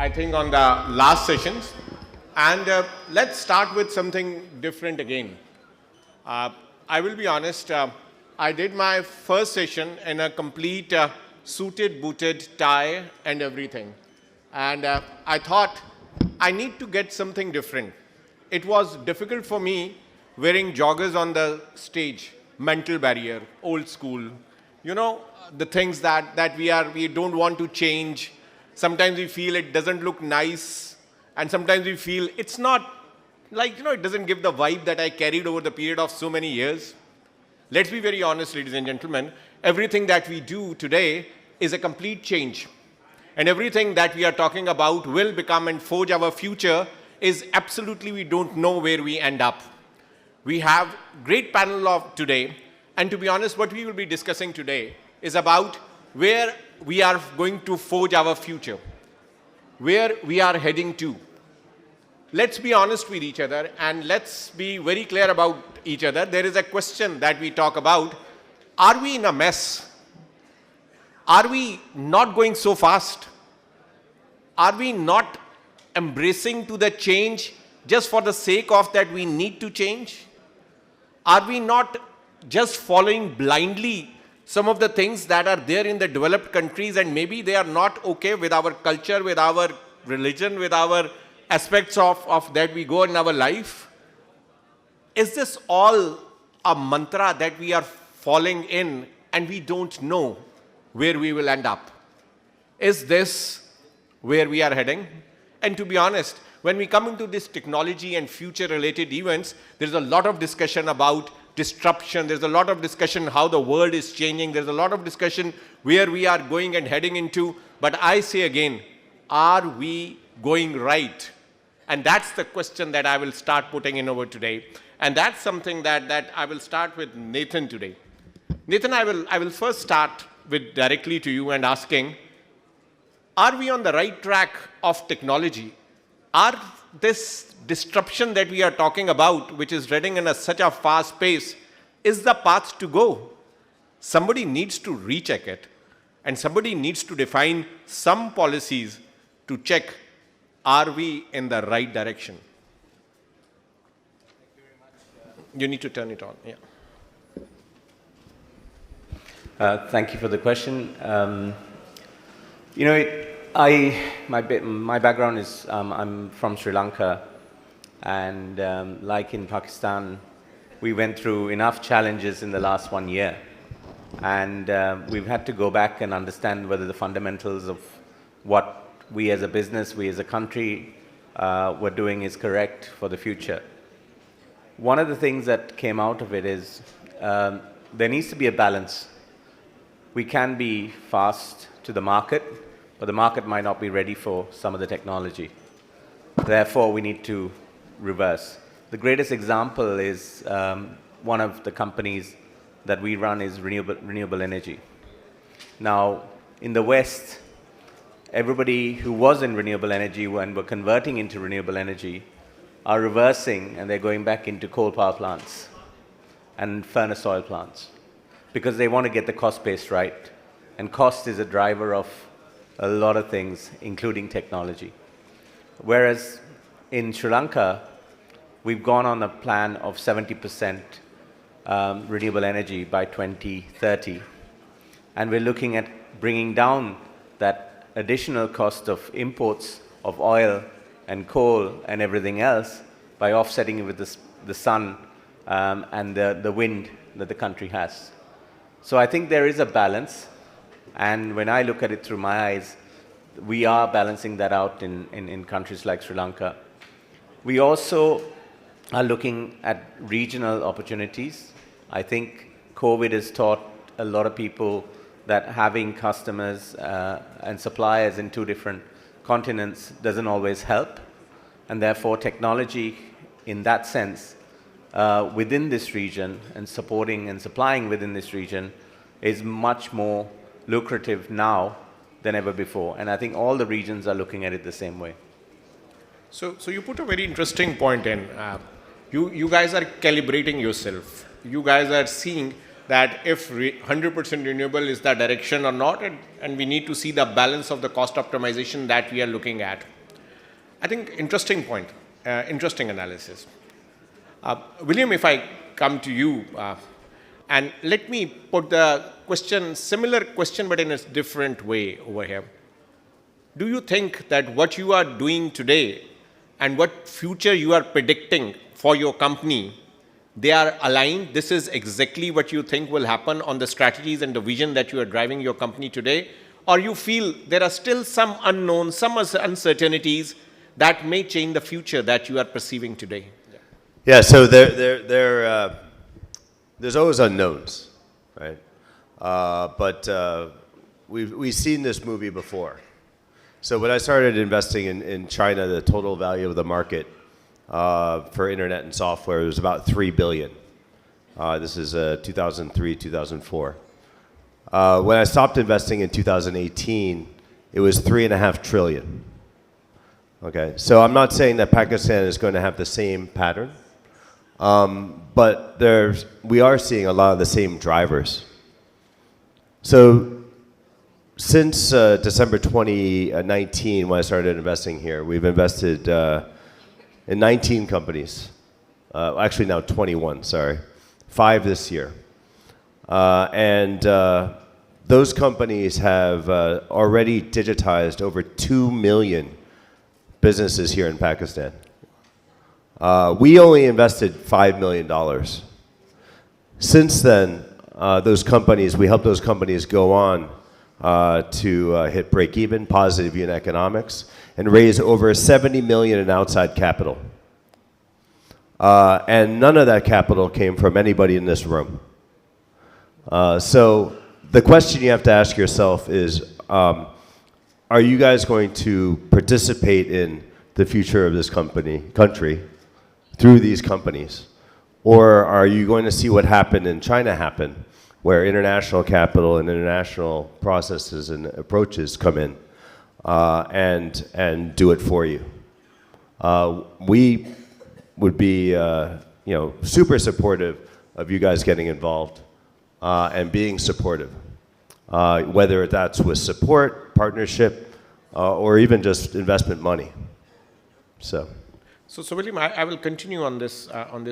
I think, on the last sessions. And let's start with something different again. Uh, I will be honest, I did my first session in a complete suited, booted, tie, and everything. And I thought I need to get something different. It was difficult for me wearing joggers on the stage, mental barrier, old school. You know, the things that we don't want to change. Sometimes we feel it doesn't look nice, and sometimes we feel it's not like, it doesn't give the vibe that I carried over the period of so many years. Let's be very honest, ladies and gentlemen. Everything that we do today is a complete change. And everything that we are talking about will become and forge our future is absolutely we don't know where we end up. We have great panel of today. And to be honest, what we will be discussing today is about where we are going to forge our future, where we are heading to. Let's be honest with each other and let's be very clear about each other. There is a question that we talk about. Are we in a mess? Are we not going so fast? Are we not embracing to the change just for the sake of that we need to change? Are we not just following blindly some of the things that are there in the developed countries, and maybe they are not okay with our culture, with our religion, with our aspects of that we go in our life? Is this all a mantra that we are falling in and we don't know where we will end up? Is this where we are heading? And to be honest, when we come into this technology and future related events, there's a lot of discussion about disruption. There's a lot of discussion how the world is changing. There's a lot of discussion where we are going and heading into. But I say again, are we going right? And that's the question that I will start putting in over today. And that's something that I will start with Nathan today. Nathan, I will first start with directly to you and asking, are we on the right track of technology? Are this disruption that we are talking about, which is running in such a fast pace, is the path to go? Somebody needs to recheck it, and somebody needs to define some policies to check, are we in the right direction? You need to turn it on. Yeah. Thank you for the question. My background is I'm from Sri Lanka, and like in Pakistan, we went through enough challenges in the last 1 year, and we've had to go back and understand whether the fundamentals of what we as a business, we as a country, were doing is correct for the future. One of the things that came out of it is there needs to be a balance. We can be fast to the market, but the market might not be ready for some of the technology. Therefore, we need to reverse. The greatest example is one of the companies that we run is renewable energy. Now, in the West, everybody who was in renewable energy and were converting into renewable energy are reversing, and they're going back into coal power plants and furnace oil plants because they want to get the cost base right. And cost is a driver of a lot of things, including technology. Whereas in Sri Lanka, we've gone on a plan of 70% renewable energy by 2030. And we're looking at bringing down that additional cost of imports of oil and coal and everything else by offsetting it with the sun and the wind that the country has. So I think there is a balance. And when I look at it through my eyes, we are balancing that out in countries like Sri Lanka. We also are looking at regional opportunities. I think COVID has taught a lot of people that having customers and suppliers in two different continents doesn't always help. And therefore, technology in that sense within this region and supporting and supplying within this region is much more lucrative now than ever before. And I think all the regions are looking at it the same way. So you put a very interesting point in. You guys are calibrating yourself. You guys are seeing that if 100% renewable is the direction or not, and we need to see the balance of the cost optimization that we are looking at. I think interesting point, interesting analysis. William, if I come to you, and let me put the question, similar question, but in a different way over here. Do you think that what you are doing today and what future you are predicting for your company, they are aligned? This is exactly what you think will happen on the strategies and the vision that you are driving your company today? Or you feel there are still some unknowns, some uncertainties that may change the future that you are perceiving today? Yeah, so there's always unknowns, right? But we've seen this movie before. So when I started investing in China, the total value of the market for internet and software was about 3 billion. This is 2003, 2004. When I stopped investing in 2018, it was 3.5 trillion. Okay, so I'm not saying that Pakistan is going to have the same pattern, but we are seeing a lot of the same drivers. So since December 2019, when I started investing here, we've invested in 19 companies. Actually now 21, sorry. 5 this year. And those companies have already digitized over 2 million businesses here in Pakistan. We only invested $5 million. Since then, we helped those companies go on to hit break-even, positive unit economics, and raise over 70 million in outside capital. And none of that capital came from anybody in this room. So the question you have to ask yourself is, are you guys going to participate in the future of this country through these companies? Or are you going to see what happened in China happen, where international capital and international processes and approaches come in and do it for you? We would be super supportive of you guys getting involved and being supportive, whether that's with support, partnership, or even just investment money. So William, I will continue on this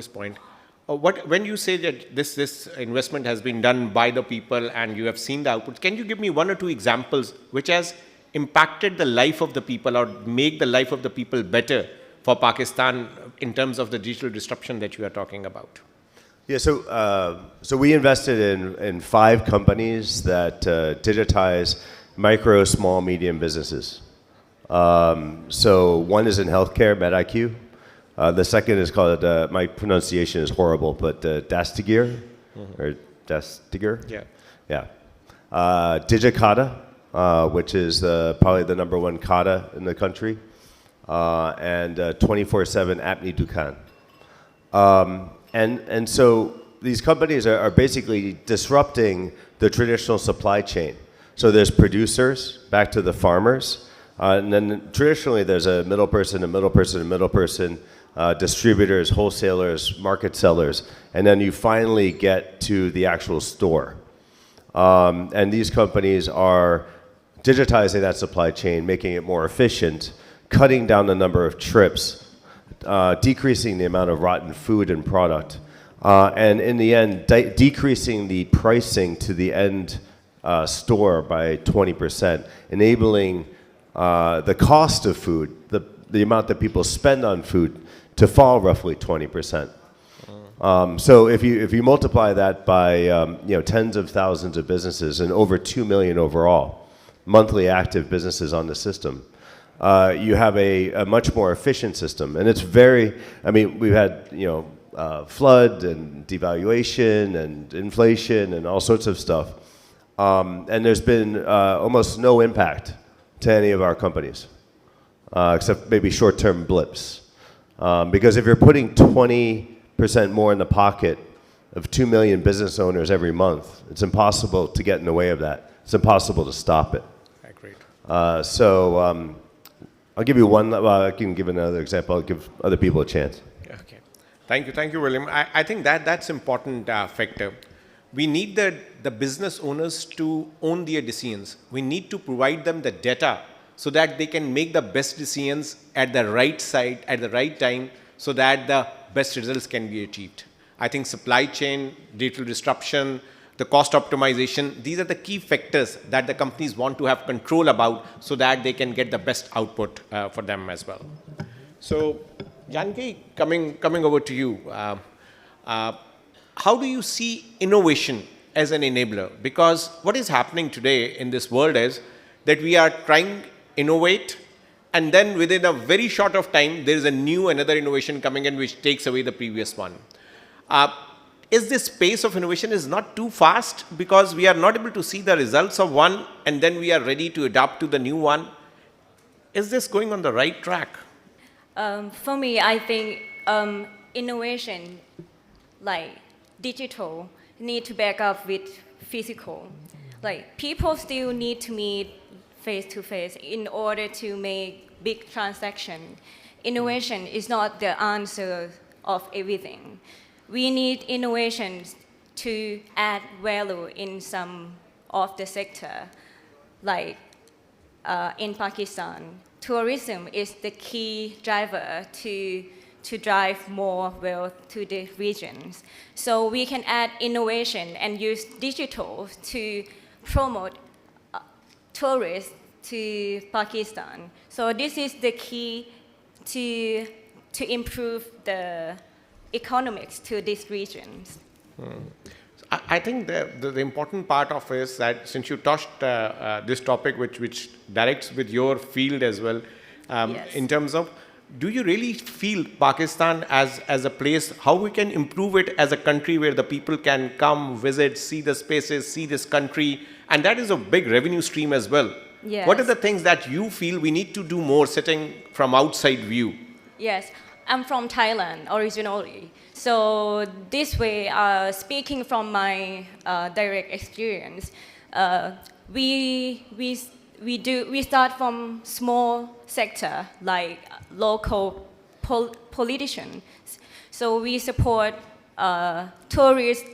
point. When you say that this investment has been done by the people and you have seen the outputs, can you give me 1 or 2 examples which has impacted the life of the people or make the life of the people better for Pakistan in terms of the digital disruption that you are talking about? Yeah, so we invested in 5 companies that digitize micro, small, medium businesses. So one is in healthcare, MedIQ. The second is called, my pronunciation is horrible, but Dastigir, or Dastiger? Yeah. Yeah. Digikata, which is probably the #1 kata in the country, and 24/7 Apni Dukan. And so these companies are basically disrupting the traditional supply chain. So there's producers, back to the farmers, and then traditionally there's a middle person, distributors, wholesalers, market sellers, and then you finally get to the actual store. And these companies are digitizing that supply chain, making it more efficient, cutting down the number of trips, decreasing the amount of rotten food and product, and in the end, decreasing the pricing to the end store by 20%, enabling the cost of food, the amount that people spend on food, to fall roughly 20%. So if you multiply that by tens of thousands of businesses and over 2 million overall monthly active businesses on the system, you have a much more efficient system. And it's we've had flood and devaluation and inflation and all sorts of stuff, and there's been almost no impact to any of our companies, except maybe short-term blips. Because if you're putting 20% more in the pocket of 2 million business owners every month, it's impossible to get in the way of that. It's impossible to stop it. Great. I'll give you one. I can give another example. I'll give other people a chance. Okay. Thank you, William. I think that's important factor. We need the business owners to own their decisions. We need to provide them the data so that they can make the best decisions at the right site, at the right time, so that the best results can be achieved. I think supply chain, digital disruption, the cost optimization, these are the key factors that the companies want to have control about so that they can get the best output for them as well. So, Janki, coming over to you, how do you see innovation as an enabler? Because what is happening today in this world is that we are trying to innovate, and then within a very short of time, there is another innovation coming in which takes away the previous one. Is this pace of innovation is not too fast because we are not able to see the results of one and then we are ready to adapt to the new one? Is this going on the right track? For me, I think innovation, like digital, need to back up with physical. Like people still need to meet face to face in order to make big transaction. Innovation is not the answer of everything. We need innovations to add value in some of the sector, like in Pakistan. Tourism is the key driver to drive more wealth to the regions. So we can add innovation and use digital to promote tourists to Pakistan. So this is the key to improve the economics to these regions. I think the important part of it is that since you touched this topic, which directs with your field as well, Yes. in terms of, do you really feel Pakistan as a place, how we can improve it as a country where the people can come, visit, see the spaces, see this country, and that is a big revenue stream as well. Yes. What are the things that you feel we need to do more sitting from outside view? Yes, I'm from Thailand originally. So this way, speaking from my direct experience, we start from small sector like local politicians. So we support tourists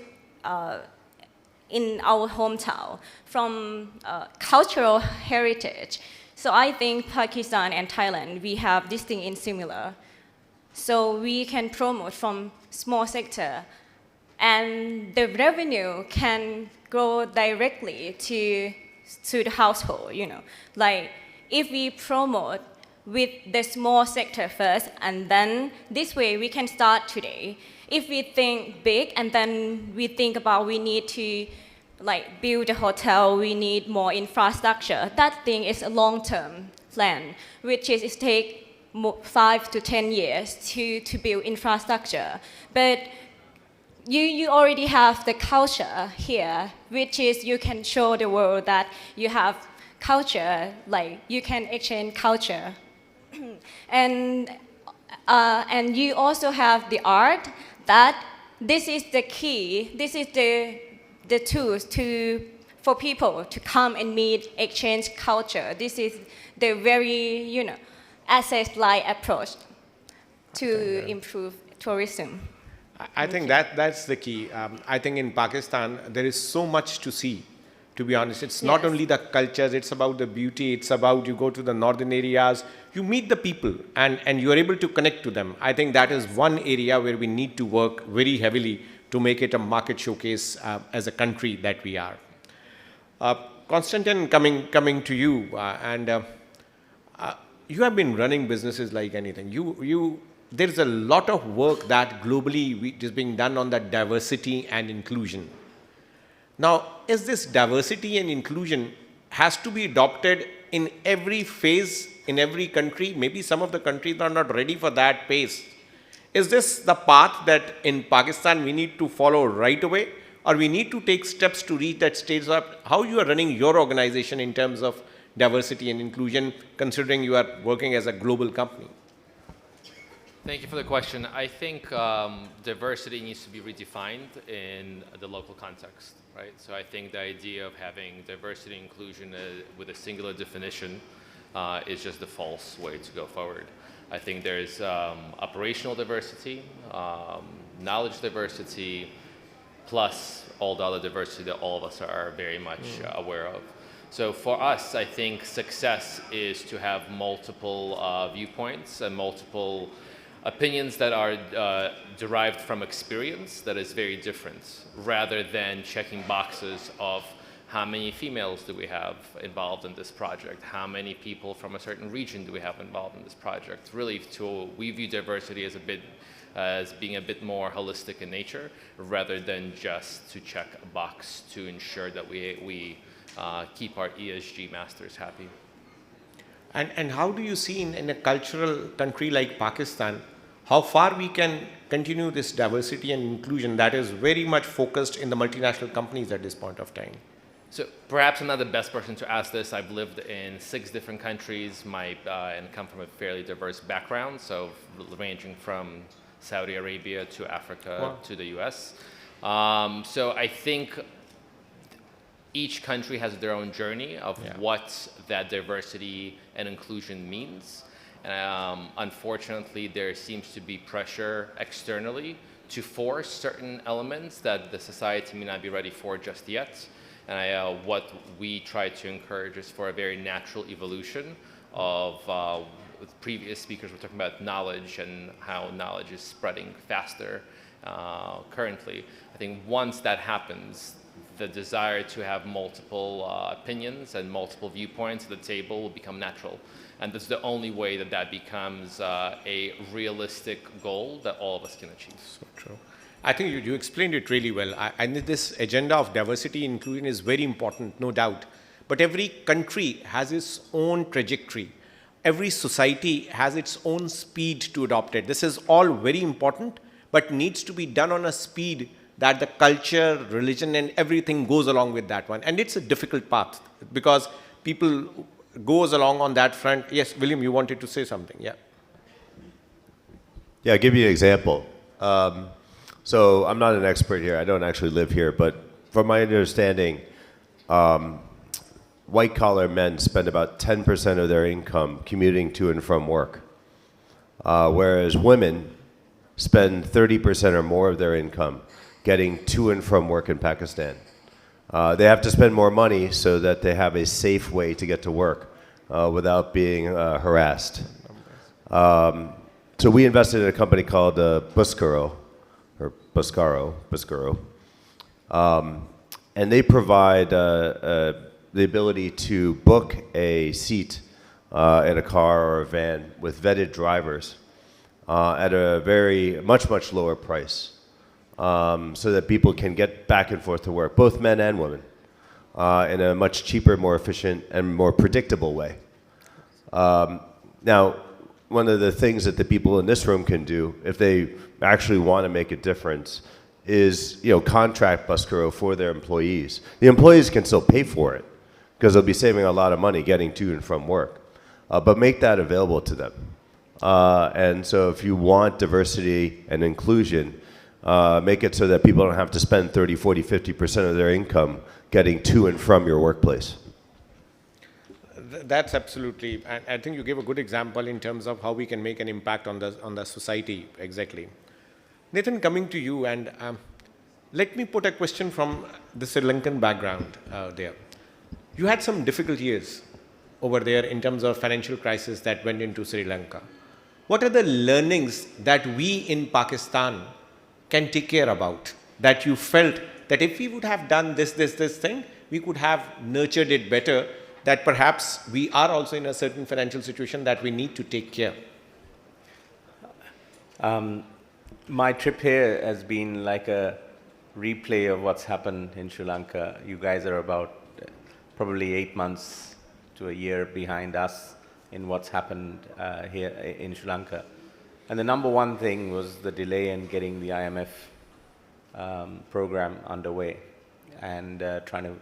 in our hometown from cultural heritage. So I think Pakistan and Thailand, we have this thing in similar. So we can promote from small sector, and the revenue can go directly to the household, you know. Like if we promote with the small sector first, and then this way we can start today. If we think big and then we think about we need to like build a hotel, we need more infrastructure, that thing is a long-term plan, which is it take 5 to 10 years to build infrastructure. But you already have the culture here, which is you can show the world that you have culture, like you can exchange culture. And you also have the art, that this is the key, this is the tools for people to come and meet, exchange culture. This is the very, you know, asset-light approach to improve tourism. I think that's the key. I think in Pakistan, there is so much to see, to be honest. It's not Yes. only the cultures, it's about the beauty, it's about you go to the northern areas, you meet the people and you're able to connect to them. I think that is one area where we need to work very heavily to make it a market showcase as a country that we are. Konstantin, coming to you, you have been running businesses like anything. There's a lot of work that globally is being done on that diversity and inclusion. Now, is this diversity and inclusion has to be adopted in every phase, in every country? Maybe some of the countries are not ready for that pace. Is this the path that in Pakistan we need to follow right away, or we need to take steps to reach that stage of how you are running your organization in terms of diversity and inclusion, considering you are working as a global company? Thank you for the question. I think diversity needs to be redefined in the local context, right? So I think the idea of having diversity and inclusion with a singular definition is just the false way to go forward. I think there's operational diversity, knowledge diversity, plus all the other diversity that all of us are very much aware of. So for us, I think success is to have multiple viewpoints and multiple opinions that are derived from experience that is very different, rather than checking boxes of how many females do we have involved in this project, how many people from a certain region do we have involved in this project. Really, we view diversity as being a bit more holistic in nature, rather than just to check a box to ensure that we keep our ESG masters happy. And how do you see in a cultural country like Pakistan, how far we can continue this diversity and inclusion that is very much focused in the multinational companies at this point of time? So perhaps I'm not the best person to ask this. I've lived in 6 different countries and come from a fairly diverse background, so ranging from Saudi Arabia to Africa. Wow. To the US. So I think each country has their own journey of what that diversity and inclusion means. Unfortunately, there seems to be pressure externally to force certain elements that the society may not be ready for just yet. And what we try to encourage is for a very natural evolution of previous speakers were talking about knowledge and how knowledge is spreading faster currently. I think once that happens, the desire to have multiple opinions and multiple viewpoints at the table will become natural. And this is the only way that becomes a realistic goal that all of us can achieve. So true. I think you explained it really well. And this agenda of diversity and inclusion is very important, no doubt. But every country has its own trajectory. Every society has its own speed to adopt it. This is all very important, but needs to be done on a speed that the culture, religion, and everything goes along with that one. And it's a difficult path because people goes along on that front. Yes, William, you wanted to say something. Yeah. Yeah, I'll give you an example. So I'm not an expert here. I don't actually live here. But from my understanding, white-collar men spend about 10% of their income commuting to and from work, whereas women spend 30% or more of their income getting to and from work in Pakistan. They have to spend more money so that they have a safe way to get to work without being harassed. So we invested in a company called Buscaro, and they provide the ability to book a seat in a car or a van with vetted drivers at a much lower price, so that people can get back and forth to work, both men and women, in a much cheaper, more efficient, and more predictable way. Now, one of the things that the people in this room can do, if they actually want to make a difference, is contract Buscaro for their employees. The employees can still pay for it because they'll be saving a lot of money getting to and from work, but make that available to them. And so if you want diversity and inclusion, make it so that people don't have to spend 30, 40, 50% of their income getting to and from your workplace. That's absolutely, and I think you gave a good example in terms of how we can make an impact on the society, exactly. Nathan, coming to you, and let me put a question from the Sri Lankan background there. You had some difficult years over there in terms of financial crisis that went into Sri Lanka. What are the learnings that we in Pakistan can take care about, that you felt that if we would have done this thing, we could have nurtured it better, that perhaps we are also in a certain financial situation that we need to take care? My trip here has been like a replay of what's happened in Sri Lanka. You guys are about probably 8 months to a year behind us in what's happened here in Sri Lanka. And the number one thing was the delay in getting the IMF program underway and trying to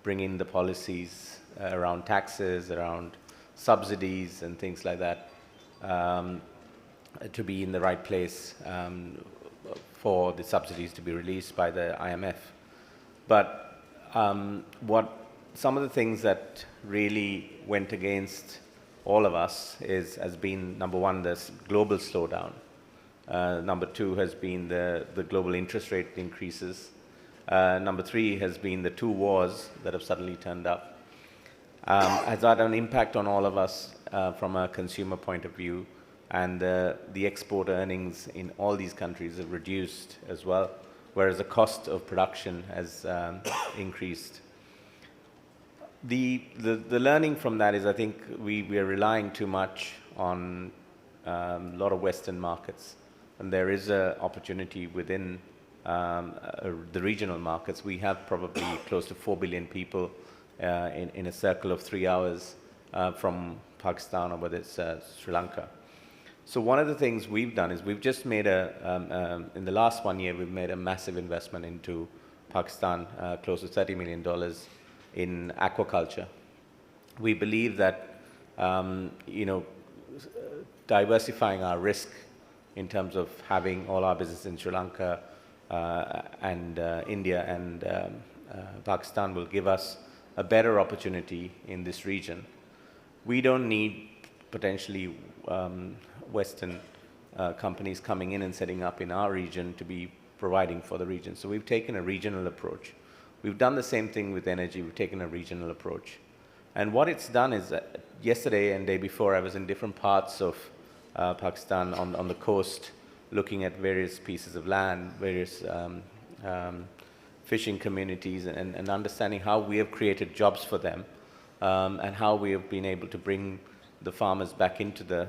bring in the policies around taxes, around subsidies and things like that to be in the right place for the subsidies to be released by the IMF. But some of the things that really went against all of us has been, number one, this global slowdown. Number two has been the global interest rate increases. Number three has been the 2 wars that have suddenly turned up. has had an impact on all of us from a consumer point of view, and the export earnings in all these countries have reduced as well, whereas the cost of production has increased. The learning from that is, I think we are relying too much on a lot of Western markets, and there is an opportunity within the regional markets. We have probably close to 4 billion people in a circle of 3 hours from Pakistan, or whether it's Sri Lanka. So one of the things we've done is we've just made in the last 1 year, we've made a massive investment into Pakistan, close to $30 million in aquaculture. We believe that, diversifying our risk in terms of having all our business in Sri Lanka and India and Pakistan will give us a better opportunity in this region. We don't need potentially Western companies coming in and setting up in our region to be providing for the region. So we've taken a regional approach. We've done the same thing with energy. We've taken a regional approach. And what it's done is that yesterday and day before, I was in different parts of Pakistan on the coast, looking at various pieces of land, various fishing communities, and understanding how we have created jobs for them, and how we have been able to bring the farmers back into the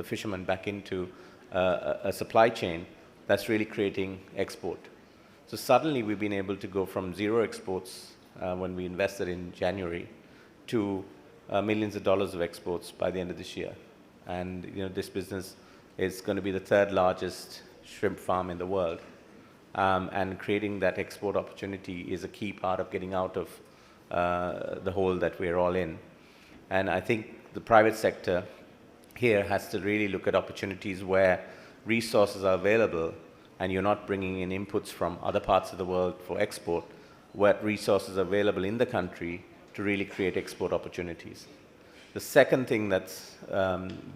fishermen back into a supply chain that's really creating export. So suddenly we've been able to go from 0 exports when we invested in January to millions of dollars of exports by the end of this year. And this business is going to be the 3rd largest shrimp farm in the world. And creating that export opportunity is a key part of getting out of the hole that we're all in. And I think the private sector here has to really look at opportunities where resources are available and you're not bringing in inputs from other parts of the world for export, where resources are available in the country to really create export opportunities. The second thing that's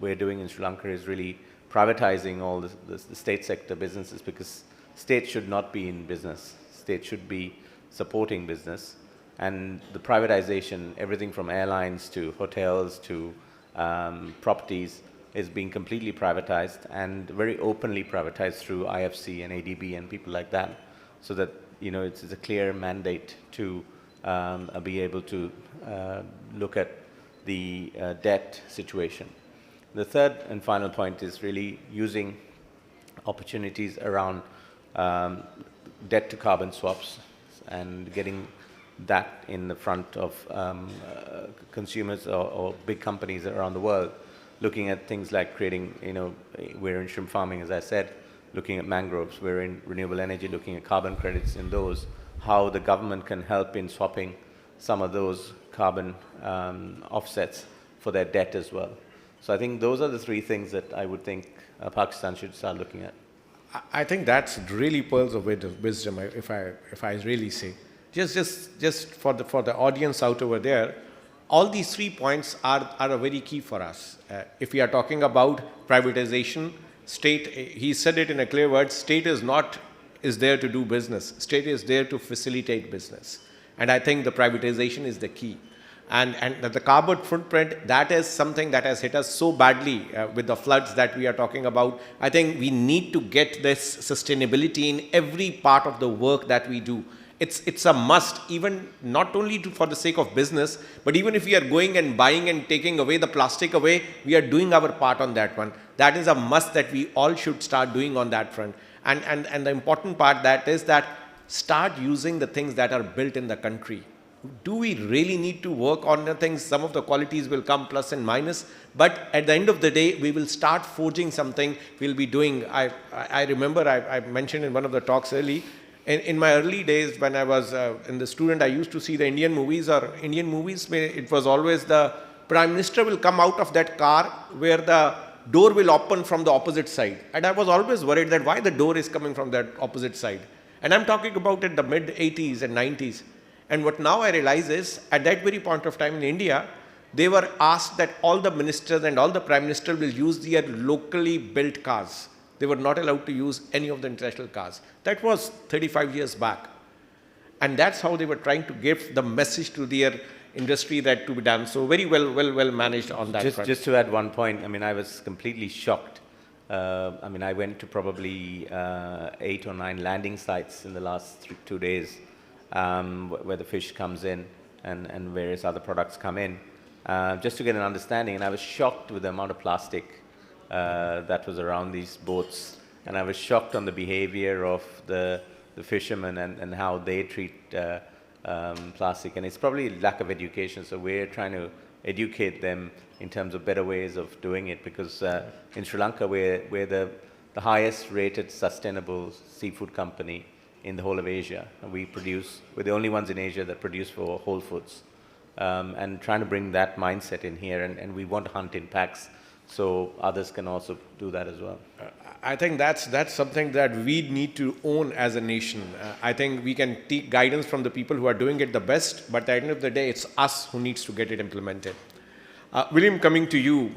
we're doing in Sri Lanka is really privatizing all the state sector businesses, because state should not be in business. State should be supporting business. And the privatization, everything from airlines to hotels to properties, is being completely privatized, and very openly privatized through IFC and ADB and people like that, so that it's a clear mandate to be able to look at the debt situation. The third and final point is really using opportunities around debt to carbon swaps and getting that in the front of consumers or big companies around the world, looking at things like creating, we're in shrimp farming, as I said, looking at mangroves, we're in renewable energy, looking at carbon credits in those, how the government can help in swapping some of those carbon offsets for their debt as well. So I think those are the 3 things that I would think Pakistan should start looking at. I think that's really pearls of wisdom, if I really say. Just for the audience out over there, all these 3 points are a very key for us. If we are talking about privatization, state, he said it in a clear word, state is there to do business. State is there to facilitate business. And I think the privatization is the key. And the carbon footprint, that is something that has hit us so badly with the floods that we are talking about. I think we need to get this sustainability in every part of the work that we do. It's a must, even not only for the sake of business, but even if we are going and buying and taking away the plastic away, we are doing our part on that one. That is a must that we all should start doing on that front. And the important part that is that start using the things that are built in the country. Do we really need to work on the things? Some of the qualities will come plus and minus, but at the end of the day, we will start forging something we'll be doing. I remember I mentioned in one of the talks early, in my early days when I was in the student, I used to see the Indian movies where it was always the Prime Minister will come out of that car where the door will open from the opposite side. And I was always worried that why the door is coming from that opposite side. And I'm talking about in the mid 80s and 90s. And what now I realize is, at that very point of time in India, they were asked that all the ministers and all the prime minister will use their locally built cars. They were not allowed to use any of the international cars. That was 35 years back. And that's how they were trying to give the message to their industry that to be done. So very well managed on that front. Just to add one point, I mean, I was completely shocked. I mean, I went to probably 8 or 9 landing sites in the last 2 days, where the fish comes in and various other products come in, just to get an understanding. And I was shocked with the amount of plastic that was around these boats. And I was shocked on the behavior of the fishermen and how they treat plastic. And it's probably lack of education. So we're trying to educate them in terms of better ways of doing it, because in Sri Lanka we're the highest rated sustainable seafood company in the whole of Asia. And we're the only ones in Asia that produce for Whole Foods. And trying to bring that mindset in here, and we want to hunt in packs so others can also do that as well. I think that's something that we need to own as a nation. I think we can take guidance from the people who are doing it the best, but at the end of the day, it's us who needs to get it implemented. William, coming to you,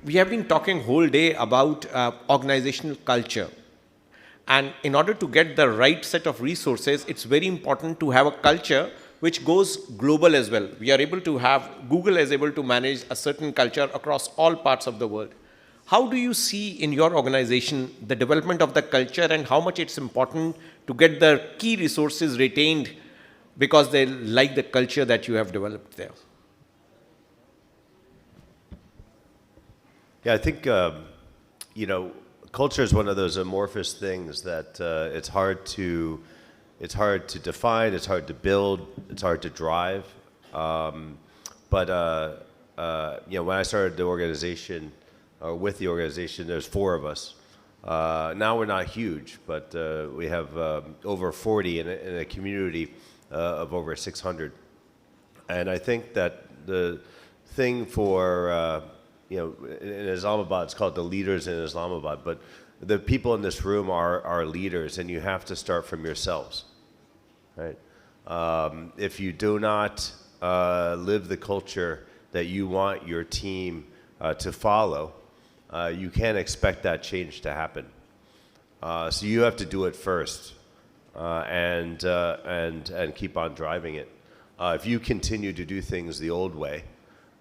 we have been talking whole day about organizational culture. And in order to get the right set of resources, it's very important to have a culture which goes global as well. We are able to have, Google is able to manage a certain culture across all parts of the world. How do you see in your organization the development of the culture, and how much it's important to get the key resources retained because they like the culture that you have developed there? Yeah, I think, culture is one of those amorphous things that it's hard to define, it's hard to build, it's hard to drive. When I started the organization, or with the organization, there's 4 of us. Now we're not huge, but we have over 40 in a community of over 600. And I think that the thing for, in Islamabad, it's called the leaders in Islamabad, but the people in this room are leaders, and you have to start from yourselves, right? If you do not live the culture that you want your team to follow, you can't expect that change to happen. So you have to do it first, and keep on driving it. If you continue to do things the old way,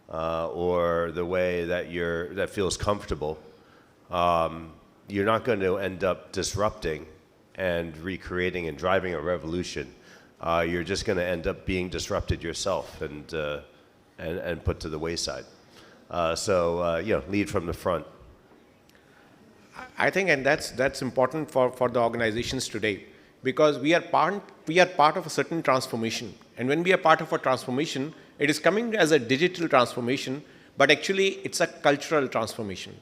or the way that feels comfortable, you're not going to end up disrupting and recreating and driving a revolution. You're just going to end up being disrupted yourself and put to the wayside. Lead from the front. I think, and that's important for the organizations today, because we are part of a certain transformation. And when we are part of a transformation, it is coming as a digital transformation, but actually it's a cultural transformation.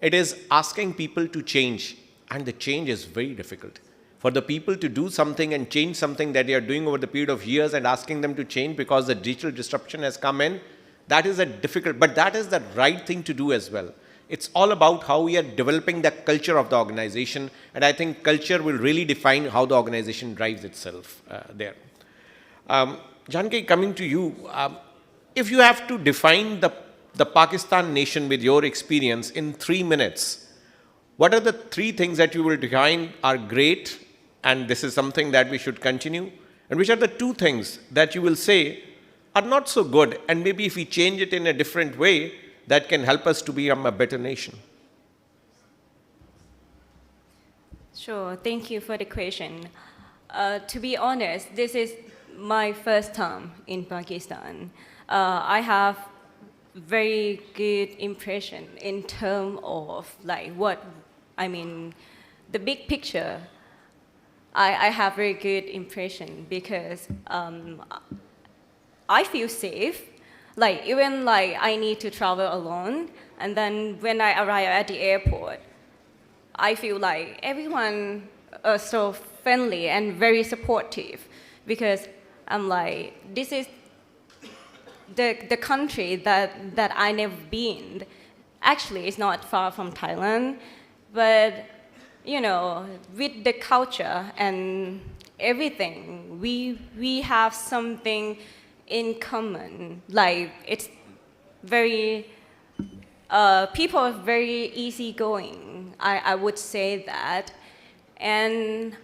It is asking people to change, and the change is very difficult. For the people to do something and change something that they are doing over the period of years, and asking them to change because the digital disruption has come in, that is but that is the right thing to do as well. It's all about how we are developing the culture of the organization, and I think culture will really define how the organization drives itself there. Janki, coming to you, if you have to define the Pakistan nation with your experience in 3 minutes, what are the 3 things that you will define are great, and this is something that we should continue, and which are the 2 things that you will say are not so good, and maybe if we change it in a different way, that can help us to become a better nation? Sure, thank you for the question. To be honest, this is my first time in Pakistan. I have very good impression in terms of the big picture. I have very good impression because I feel safe. Even I need to travel alone, and then when I arrive at the airport, I feel like everyone is so friendly and very supportive, because I'm like, this is the country that I never been. Actually, it's not far from Thailand, but with the culture and everything, we have something in common. It's very, people are very easygoing, I would say that. And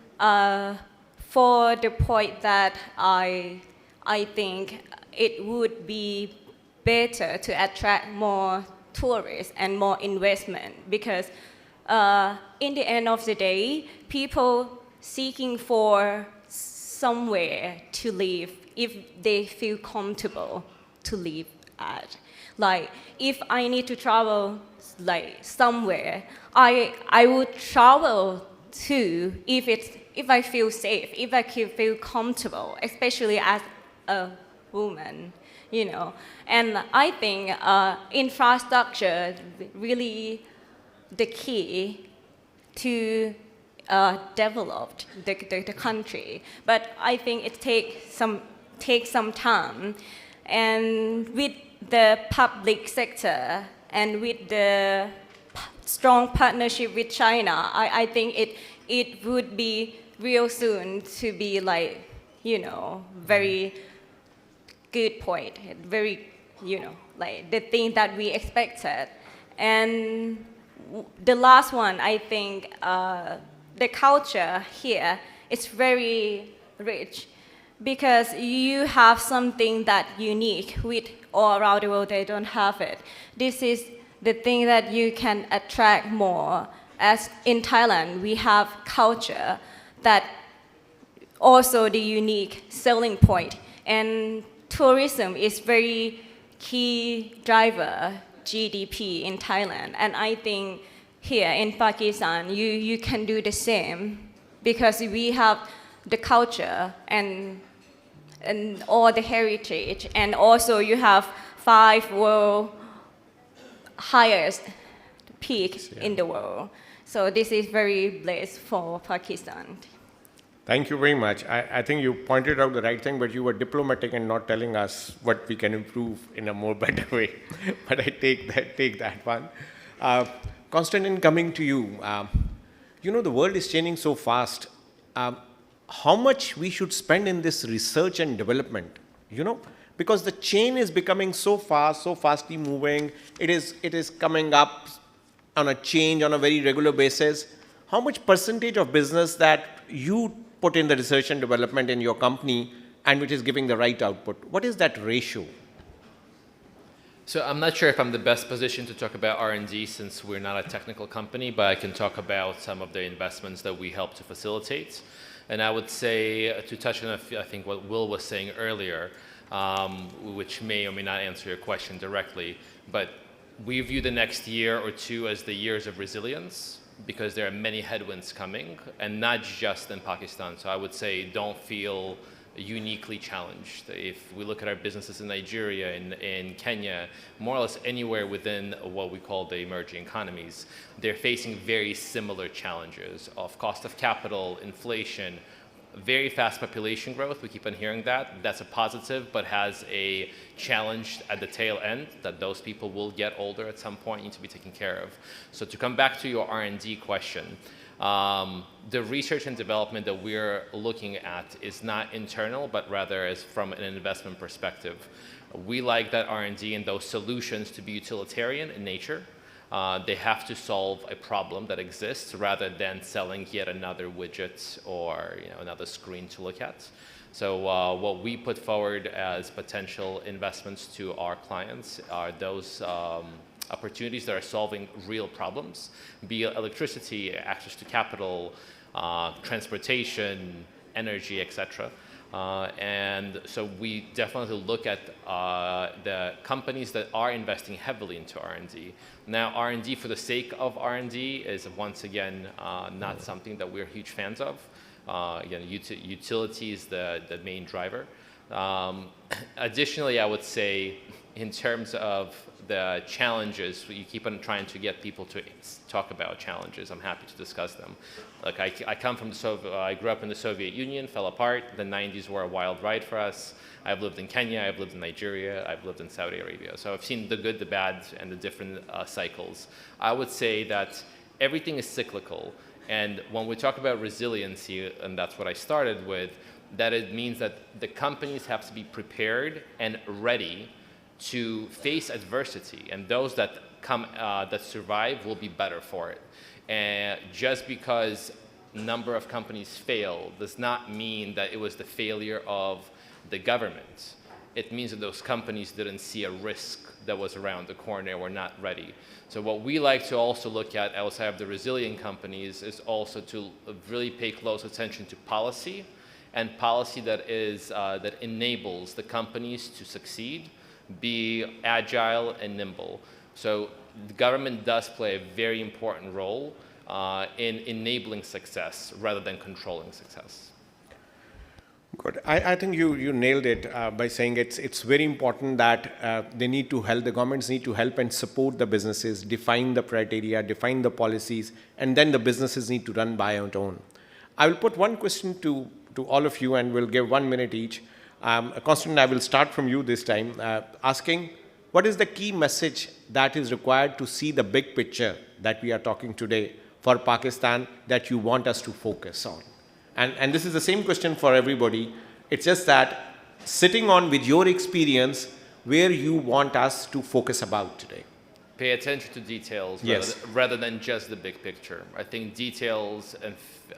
for the point that I think it would be better to attract more tourists and more investment because in the end of the day, people seeking for somewhere to live if they feel comfortable to live at. Like if I need to travel like somewhere, I would travel to if I feel safe, if I feel comfortable, especially as a woman, you know. And I think infrastructure really the key to develop the country. But I think it takes some time. And with the public sector and with the strong partnership with China, I think it would be real soon to be like, you know, very good point, very, you know, like the thing that we expected. And the last one, I think the culture here is very rich because you have something that unique with all around the world they don't have it. This is the thing that you can attract more. As in Thailand, we have culture that also the unique selling point. And tourism is very key driver GDP in Thailand. And I think here in Pakistan, you can do the same because we have the culture and all the heritage. And also you have 5 world highest peak in the world. So this is very blessed for Pakistan. Thank you very much. I think you pointed out the right thing, but you were diplomatic and not telling us what we can improve in a more better way. But I take that one. Konstantin, coming to you. You know, the world is changing so fast. How much we should spend in this research and development, you know? Because the chain is becoming so fast, so fastly moving. It is coming up on a change on a very regular basis. How much percentage of business that you put in the research and development in your company and which is giving the right output? What is that ratio? So I'm not sure if I'm the best position to talk about R&D since we're not a technical company, but I can talk about some of the investments that we help to facilitate. And I would say, to touch on, I think, what Will was saying earlier, which may or may not answer your question directly, but we view the next year or two as the years of resilience because there are many headwinds coming, and not just in Pakistan. So I would say don't feel uniquely challenged. If we look at our businesses in Nigeria, in Kenya, more or less anywhere within what we call the emerging economies, they're facing very similar challenges of cost of capital, inflation, very fast population growth. We keep on hearing that. That's a positive, but has a challenge at the tail end that those people will get older at some point, need to be taken care of. So to come back to your R&D question, the research and development that we're looking at is not internal, but rather is from an investment perspective. We like that R&D and those solutions to be utilitarian in nature. They have to solve a problem that exists rather than selling yet another widget or another screen to look at. So what we put forward as potential investments to our clients are those opportunities that are solving real problems, be it electricity, access to capital, transportation, energy, etc. And so we definitely look at the companies that are investing heavily into R&D. Now, R&D for the sake of R&D is once again not something that we're huge fans of. Again, utility is the main driver. Additionally, I would say in terms of the challenges, you keep on trying to get people to talk about challenges. I'm happy to discuss them. Like I come from I grew up in the Soviet Union, fell apart. The 90s were a wild ride for us. I've lived in Kenya, I've lived in Nigeria, I've lived in Saudi Arabia. So I've seen the good, the bad, and the different cycles. I would say that everything is cyclical. And when we talk about resiliency, and that's what I started with, that it means that the companies have to be prepared and ready to face adversity, and those that survive will be better for it. And just because number of companies fail does not mean that it was the failure of the government. it means that those companies didn't see a risk that was around the corner and were not ready. So what we like to also look at outside of the resilient companies is also to really pay close attention to policy, and policy that is that enables the companies to succeed, be agile and nimble. So the government does play a very important role in enabling success rather than controlling success. Good. I think you nailed it by saying it's very important that they need to help, the governments need to help and support the businesses, define the criteria, define the policies, and then the businesses need to run by their own. I will put one question to all of you, and we'll give 1 minute each. Constantine, I will start from you this time, asking what is the key message that is required to see the big picture that we are talking today for Pakistan that you want us to focus on? And this is the same question for everybody. It's just that sitting on with your experience, where you want us to focus about today. Pay attention to details Yes. rather than just the big picture. I think details and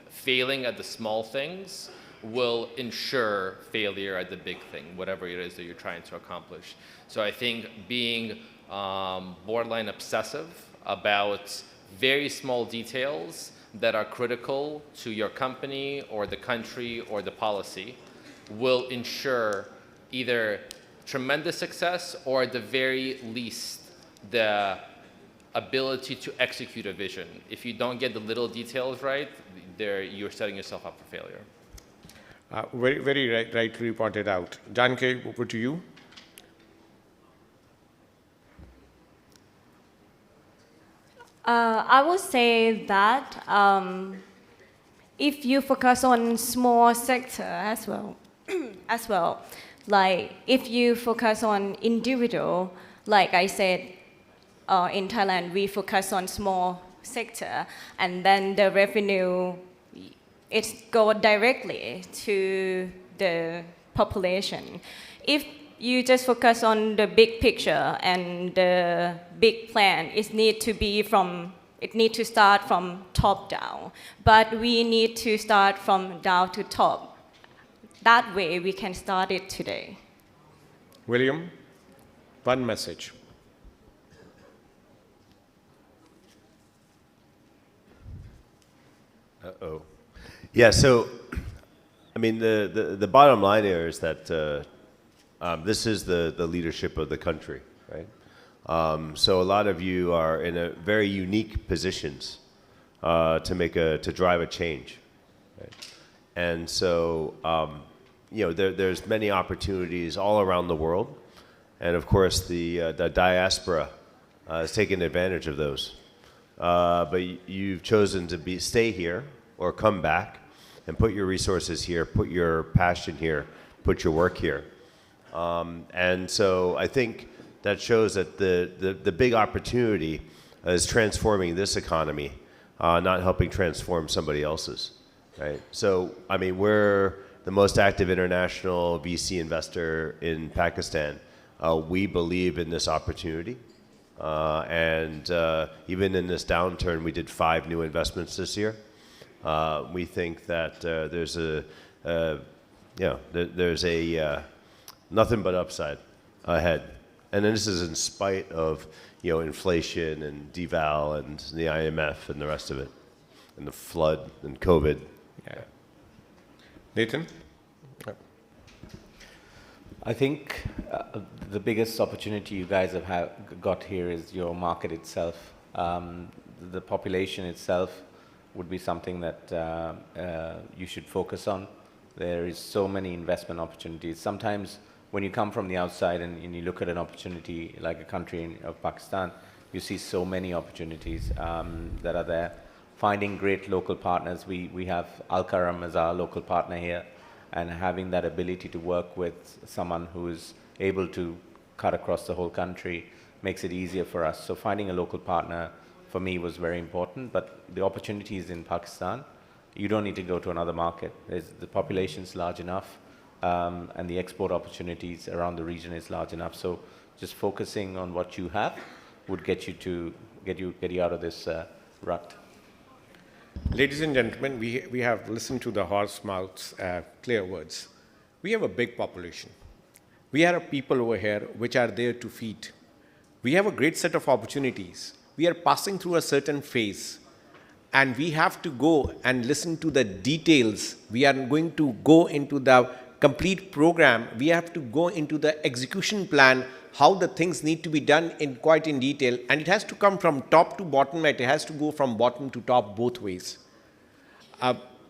failing at the small things will ensure failure at the big thing, whatever it is that you're trying to accomplish. So I think being borderline obsessive about very small details that are critical to your company or the country or the policy will ensure either tremendous success or at the very least the ability to execute a vision. If you don't get the little details right, you're setting yourself up for failure. Very rightly pointed out. Janke, over to you. I would say that if you focus on small sector as well, like if you focus on individual, like I said, in Thailand we focus on small sector, and then the revenue it goes directly to the population. If you just focus on the big picture and the big plan, it need to start from top down. But we need to start from down to top. That way we can start it today. William, one message. Uh-oh. Yeah, so, I mean, the bottom line here is that this is the leadership of the country, right? So a lot of you are in a very unique positions to drive a change, right? And so, there's many opportunities all around the world, and of course the diaspora is taking advantage of those. But you've chosen to stay here or come back and put your resources here, put your passion here, put your work here. And so I think that shows that the big opportunity is transforming this economy, not helping transform somebody else's, right? So, I mean, we're the most active international VC investor in Pakistan. We believe in this opportunity. And even in this downturn, we did 5 new investments this year. We think that there's nothing but upside ahead. And then this is in spite of, inflation and deval and the IMF and the rest of it, and the flood and COVID. Yeah. Nathan? I think the biggest opportunity you guys have got here is your market itself. The population itself would be something that you should focus on. There is so many investment opportunities. Sometimes when you come from the outside and you look at an opportunity like a country of Pakistan, you see so many opportunities that are there. Finding great local partners. We have Al-Karam as our local partner here, and having that ability to work with someone who is able to cut across the whole country makes it easier for us. So finding a local partner for me was very important, but the opportunities in Pakistan, you don't need to go to another market. The population's large enough, and the export opportunities around the region is large enough. So just focusing on what you have would get you out of this rut. Ladies and gentlemen, we have listened to the horse mouth's clear words. We have a big population. We are people over here which are there to feed. We have a great set of opportunities. We are passing through a certain phase, and we have to go and listen to the details. We are going to go into the complete program. We have to go into the execution plan, how the things need to be done in quite in detail, and it has to come from top to bottom. It has to go from bottom to top both ways.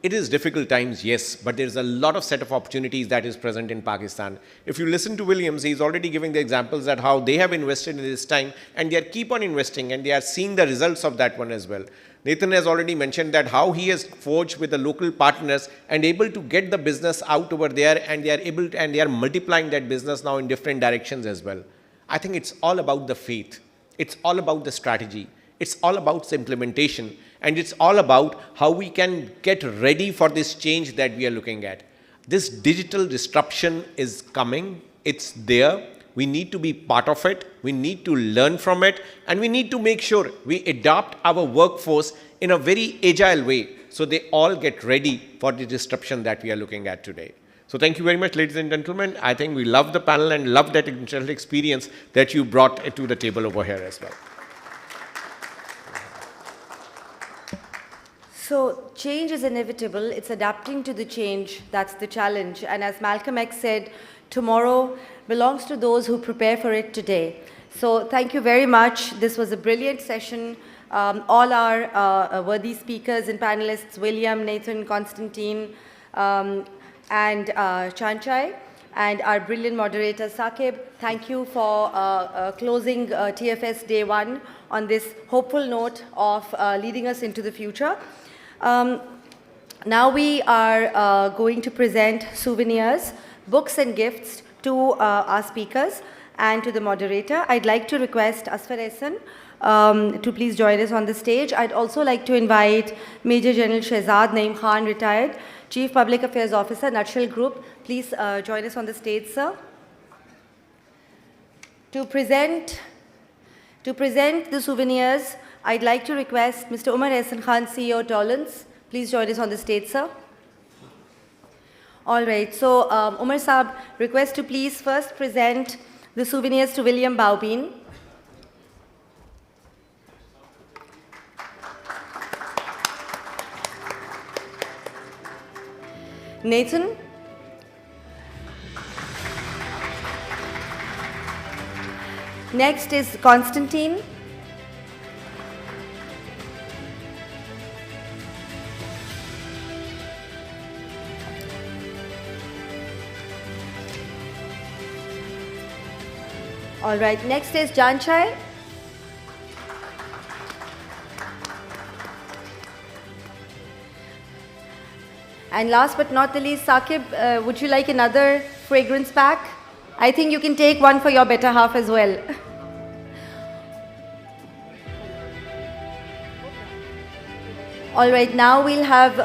It is difficult times, yes, but there's a lot of set of opportunities that is present in Pakistan. If you listen to Williams, he's already giving the examples that how they have invested in this time, and they keep on investing, and they are seeing the results of that one as well. Nathan has already mentioned that how he has forged with the local partners and able to get the business out over there, and they are multiplying that business now in different directions as well. I think it's all about the faith. It's all about the strategy. It's all about the implementation. And it's all about how we can get ready for this change that we are looking at. This digital disruption is coming. It's there. We need to be part of it. We need to learn from it. And we need to make sure we adopt our workforce in a very agile way so they all get ready for the disruption that we are looking at today. So thank you very much, ladies and gentlemen. I think we love the panel and love that international experience that you brought to the table over here as well. So change is inevitable. It's adapting to the change. That's the challenge. And as Malcolm X said, tomorrow belongs to those who prepare for it today. So thank you very much. This was a brilliant session. All our worthy speakers and panelists, William, Nathan, Constantine, and Chanchai, and our brilliant moderator, Saqib. Thank you for closing TFS Day 1 on this hopeful note of leading us into the future. Now we are going to present souvenirs, books and gifts to our speakers and to the moderator. I'd like to request Asfar Ehsan to please join us on the stage. I'd also like to invite Major General Shehzad Naeem Khan, retired, Chief Public Affairs Officer, Nutshell Group. Please join us on the stage, sir. To present the souvenirs, I'd like to request Mr. Umar Ehsan Khan, CEO, Tollens. Please join us on the stage, sir. All right, so Umar Saab, request to please first present the souvenirs to William Baubin. Nathan. Next is Constantine. All right, next is Janchai. And last but not the least, Saqib, would you like another fragrance pack? I think you can take one for your better half as well. All right, now we'll have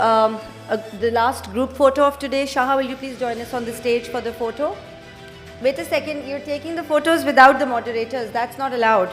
the last group photo of today. Shaha, will you please join us on the stage for the photo? Wait a second, you're taking the photos without the moderators. That's not allowed.